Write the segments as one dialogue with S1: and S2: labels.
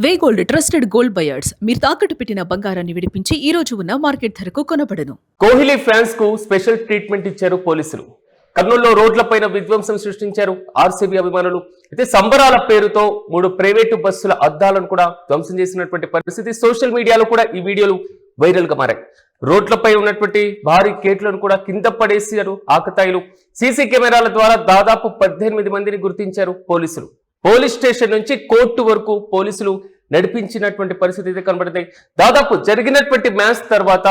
S1: వే gold trusted gold buyers మీరు తాకట్టు పెట్టిన బంగారాన్ని విడిపించి ఈ రోజు ఉన్న మార్కెట్ ధరకు కొనబడను.
S2: కోహ్లీ ఫ్యాన్స్ కు స్పెషల్ ట్రీట్మెంట్ ఇచ్చారు పోలీసులు. కర్నూలులో రోడ్లపైన విధ్వంసం సృష్టించారు ఆర్సీబీ అభిమానులు. అయితే సంబరాల పేరుతో 3 ప్రైవేటు బస్సుల అద్దాలను కూడా ధ్వంసం చేసినటువంటి పరిస్థితి. సోషల్ మీడియాలో కూడా ఈ వీడియోలు వైరల్ గా మారాయి. రోడ్లపై ఉన్నటువంటి భారీ గేట్లను కూడా కింద పడేసారు ఆకతాయిలు. సీసీ కెమెరాల ద్వారా దాదాపు 18 మందిని గుర్తించారు పోలీసులు. పోలీస్ స్టేషన్ నుంచి కోర్టు వరకు పోలీసులు నడిపించినటువంటి పరిస్థితి కనబడింది. దాదాపు జరిగినటువంటి మ్యాచ్ తర్వాత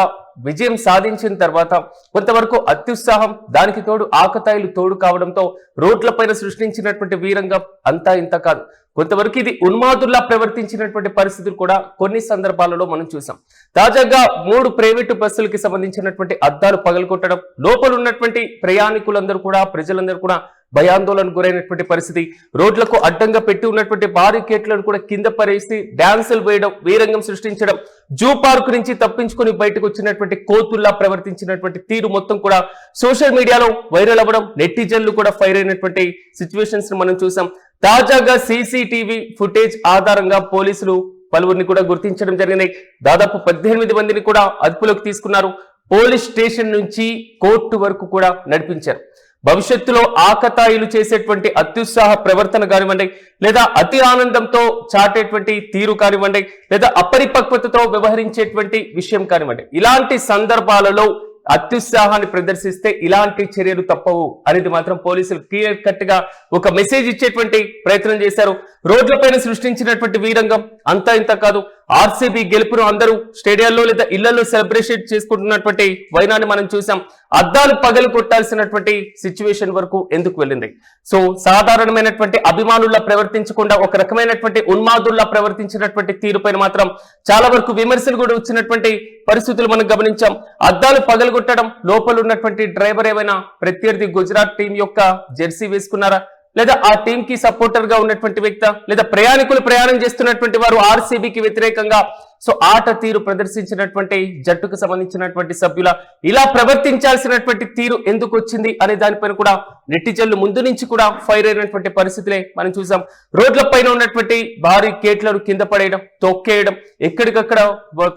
S2: విజయం సాధించిన తర్వాత కొంతవరకు అత్యుత్సాహం, దానికి తోడు ఆకతాయిలు తోడు కావడంతో రోడ్లపైన సృష్టించినటువంటి వీరంగం అంతా ఇంత కాదు. కొంతవరకు ఇది ఉన్మాదుల్లా ప్రవర్తించినటువంటి పరిస్థితులు కూడా కొన్ని సందర్భాలలో మనం చూసాం. తాజాగా 3 ప్రైవేటు బస్సులకి సంబంధించినటువంటి అద్దాలు పగలగొట్టడం, లోపల ఉన్నటువంటి ప్రయాణికులందరూ కూడా ప్రజలందరూ కూడా భయాందోళనకు గురైనటువంటి పరిస్థితి. రోడ్లకు అడ్డంగా పెట్టి ఉన్నటువంటి బారికేట్లను కూడా కింద పరేసి డాన్సులు వేయడం, వీరంగం సృష్టించడం, జూ పార్క్ నుంచి తప్పించుకుని బయటకు వచ్చినటువంటి కోతుల్లా ప్రవర్తించినటువంటి తీరు మొత్తం కూడా సోషల్ మీడియాలో వైరల్ అవ్వడం, నెటిజన్లు కూడా ఫైర్ అయినటువంటి సిచ్యువేషన్స్ మనం చూసాం. తాజాగా సీసీటీవీ ఫుటేజ్ ఆధారంగా పోలీసులు పలువురిని కూడా గుర్తించడం జరిగింది. దాదాపు 18 మందిని కూడా అదుపులోకి తీసుకున్నారు. పోలీస్ స్టేషన్ నుంచి కోర్టు వరకు కూడా నడిపించారు. భవిష్యత్తులో ఆకతాయిలు చేసేటువంటి అత్యుత్సాహ ప్రవర్తన కానివ్వండి, లేదా అతి ఆనందంతో చాటేటువంటి తీరు కానివ్వండి, లేదా అపరిపక్వతతో వ్యవహరించేటువంటి విషయం కానివ్వండి, ఇలాంటి సందర్భాలలో అత్యుత్సాహాన్ని ప్రదర్శిస్తే ఇలాంటి చర్యలు తప్పవు అనేది మాత్రం పోలీసులు క్లియర్ కట్ గా ఒక మెసేజ్ ఇచ్చేటువంటి ప్రయత్నం చేశారు. రోడ్లపైన సృష్టించినటువంటి వీరంగం అంతా ఇంత కాదు. ఆర్సీబీ గెలుపును అందరూ స్టేడియాల్లో లేదా ఇళ్లలో సెలబ్రేషన్ చేసుకుంటున్నటువంటి వైనాన్ని మనం చూసాం. అద్దాలు పగలు కొట్టాల్సినటువంటి సిచ్యువేషన్ వరకు ఎందుకు వెళ్ళింది? సో సాధారణమైనటువంటి అభిమానుల్లా ప్రవర్తించకుండా ఒక రకమైనటువంటి ఉన్మాదుల్లా ప్రవర్తించినటువంటి తీరుపైన మాత్రం చాలా వరకు విమర్శలు కూడా వచ్చినటువంటి పరిస్థితులు మనం గమనించాం. అద్దాలు పగలగొట్టడం, లోపల ఉన్నటువంటి డ్రైవర్ ఏమైనా ప్రత్యర్థి గుజరాత్ టీం యొక్క జెర్సీ వేసుకున్నారా, లేదా ఆ టీం కి సపోర్టర్ గా ఉన్నటువంటి వ్యక్తి, లేదా ప్రయాణికులు ప్రయాణం చేస్తున్నటువంటి వారు ఆర్సీబీకి వ్యతిరేకంగా సో ఆట తీరు ప్రదర్శించినటువంటి జట్టుకు సంబంధించినటువంటి సభ్యుల ఇలా ప్రవర్తించాల్సినటువంటి తీరు ఎందుకు వచ్చింది అనే దానిపైన కూడా నెటిజన్లు ముందు నుంచి కూడా ఫైర్ అయినటువంటి పరిస్థితులే మనం చూసాం. రోడ్ల పైన ఉన్నటువంటి భారీ గేట్లను కింద పడేయడం, తొక్కేయడం, ఎక్కడికక్కడ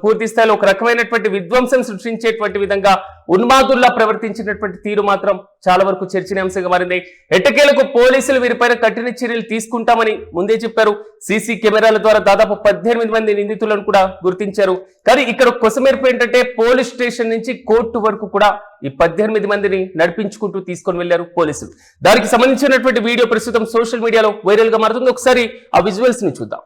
S2: పూర్తి స్థాయిలో ఒక రకమైనటువంటి విధ్వంసం సృష్టించేటువంటి విధంగా ఉన్మాదుల్లా ప్రవర్తించినటువంటి తీరు మాత్రం చాలా వరకు చర్చనీయాంశంగా మారింది. ఎట్టకేలకు పోలీసులు వీరిపైన కఠిన చర్యలు తీసుకుంటామని ముందే చెప్పారు. సీసీ కెమెరాల ద్వారా దాదాపు 18 మంది నిందితులను కూడా గుర్తించారు. కానీ ఇక్కడ కొసమెరుపు ఏంటంటే పోలీస్ స్టేషన్ నుంచి కోర్టు వరకు కూడా ఈ 18 మందిని నడిపించుకుంటూ తీసుకొని వెళ్లారు పోలీసులు. దానికి సంబంధించినటువంటి వీడియో ప్రస్తుతం సోషల్ మీడియాలో వైరల్ గా మారుతుంది. ఒకసారి ఆ విజువల్స్ ని చూద్దాం.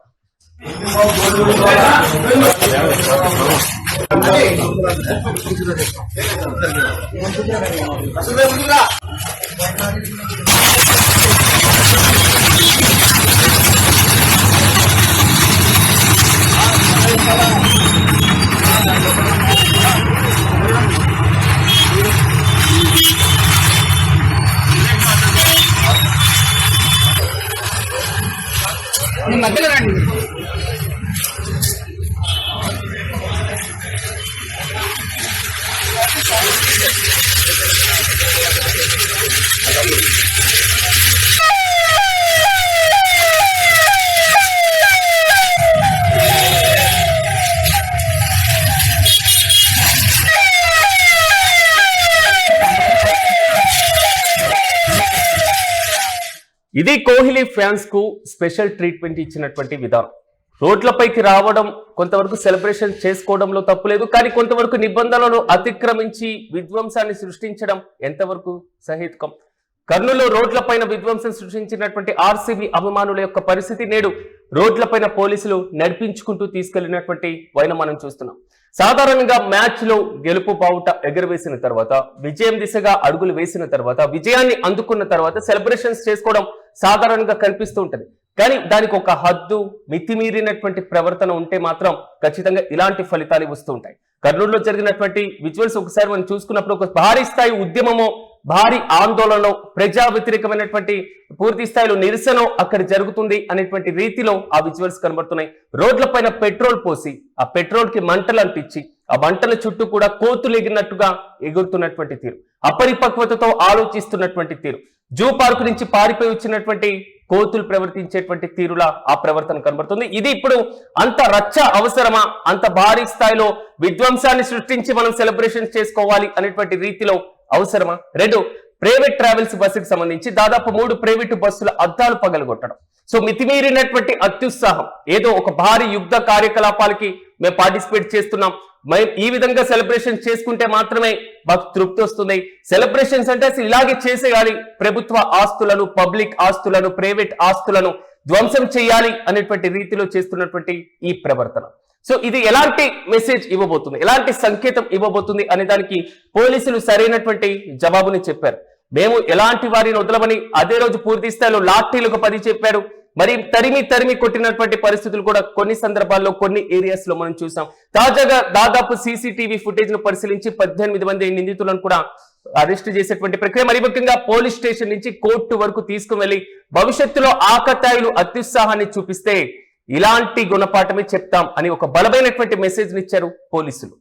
S3: మధ్యలో రండి.
S2: ఇది కోహ్లీ ఫ్యాన్స్ కు స్పెషల్ ట్రీట్మెంట్ ఇచ్చినటువంటి విధానం. రోడ్లపైకి రావడం, కొంతవరకు సెలబ్రేషన్ చేసుకోవడంలో తప్పులేదు. కానీ కొంతవరకు నిబంధనలను అతిక్రమించి విధ్వంసాన్ని సృష్టించడం ఎంతవరకు సహేతుకం? కర్నూలులో రోడ్లపైన విధ్వంసం సృష్టించినటువంటి ఆర్సీబీ అభిమానుల యొక్క పరిస్థితి నేడు రోడ్లపైన పోలీసులు నడిపించుకుంటూ తీసుకెళ్లినటువంటి వైనం మనం చూస్తున్నాం. సాధారణంగా మ్యాచ్ లో గెలుపు బావుట ఎగరవేసిన తర్వాత, విజయం దిశగా అడుగులు వేసిన తర్వాత, విజయాన్ని అందుకున్న తర్వాత సెలబ్రేషన్స్ చేసుకోవడం సాధారణంగా కనిపిస్తూ ఉంటది. కానీ దానికి ఒక హద్దు, మితిమీరినటువంటి ప్రవర్తన ఉంటే మాత్రం ఖచ్చితంగా ఇలాంటి ఫలితాలు వస్తూ ఉంటాయి. కర్నూలులో జరిగినటువంటి విజువల్స్ ఒకసారి మనం చూసుకున్నప్పుడు ఒక భారీ స్థాయి ఉద్యమమో, భారీ ఆందోళనలో, ప్రజా వ్యతిరేకమైనటువంటి పూర్తి స్థాయిలో నిరసన అక్కడ జరుగుతుంది అనేటువంటి రీతిలో ఆ విజువల్స్ కనబడుతున్నాయి. రోడ్లపైన పెట్రోల్ పోసి ఆ పెట్రోల్ కి మంటలు అంటించి ఆ మంటల చుట్టూ కూడా కోతులు ఎగిరినట్టుగా ఎగురుతున్నటువంటి తీరు, అపరిపక్వతతో ఆలోచిస్తున్నటువంటి తీరు, జూ పార్క్ నుంచి పారిపోయి వచ్చినటువంటి కోతులు ప్రవర్తించేటువంటి తీరులా ఆ ప్రవర్తన కనబడుతుంది. ఇది ఇప్పుడు అంత రచ్చ అవసరమా, అంత భారీ స్థాయిలో విధ్వంసాన్ని సృష్టించి మనం సెలబ్రేషన్ చేసుకోవాలి అనేటువంటి రీతిలో అవసరమా? 2, ప్రైవేట్ ట్రావెల్స్ బస్సుకు సంబంధించి దాదాపు 3 ప్రైవేటు బస్సుల అద్దాలు పగలగొట్టడం. సో మితిమీరినటువంటి అత్యుత్సాహం, ఏదో ఒక భారీ యుద్ధ కార్యకలాపాలకి మేము పార్టిసిపేట్ చేస్తున్నాం, ఈ విధంగా సెలబ్రేషన్ చేసుకుంటే మాత్రమే మాకు తృప్తి వస్తుంది, సెలబ్రేషన్స్ అంటే అసలు ఇలాగే చేసేయాలి, ప్రభుత్వ ఆస్తులను, పబ్లిక్ ఆస్తులను, ప్రైవేట్ ఆస్తులను ధ్వంసం చేయాలి అనేటువంటి రీతిలో చేస్తున్నటువంటి ఈ ప్రవర్తన. సో ఇది ఎలాంటి మెసేజ్ ఇవ్వబోతుంది, ఎలాంటి సంకేతం ఇవ్వబోతుంది అనే దానికి పోలీసులు సరైనటువంటి జవాబుని చెప్పారు. మేము ఎలాంటి వారిని వదలమని అదే రోజు పూర్తి స్థాయిలో లాఠీలకు 10 చెప్పారు. మరి తరిమి కొట్టినటువంటి పరిస్థితులు కూడా కొన్ని సందర్భాల్లో కొన్ని ఏరియాస్ లో మనం చూసాం. తాజాగా దాదాపు సీసీటీవీ ఫుటేజ్ ను పరిశీలించి 18 మంది నిందితులను కూడా అరెస్ట్ చేసేటువంటి ప్రక్రియ, మరి ముఖ్యంగా పోలీస్ స్టేషన్ నుంచి కోర్టు వరకు తీసుకువెళ్లి భవిష్యత్తులో ఆకతాయిలు అత్యుత్సాహాన్ని చూపిస్తే ఇలాంటి గుణపాఠమే చెప్తాం అని ఒక బలమైనటువంటి మెసేజ్ ఇచ్చారు పోలీసులు.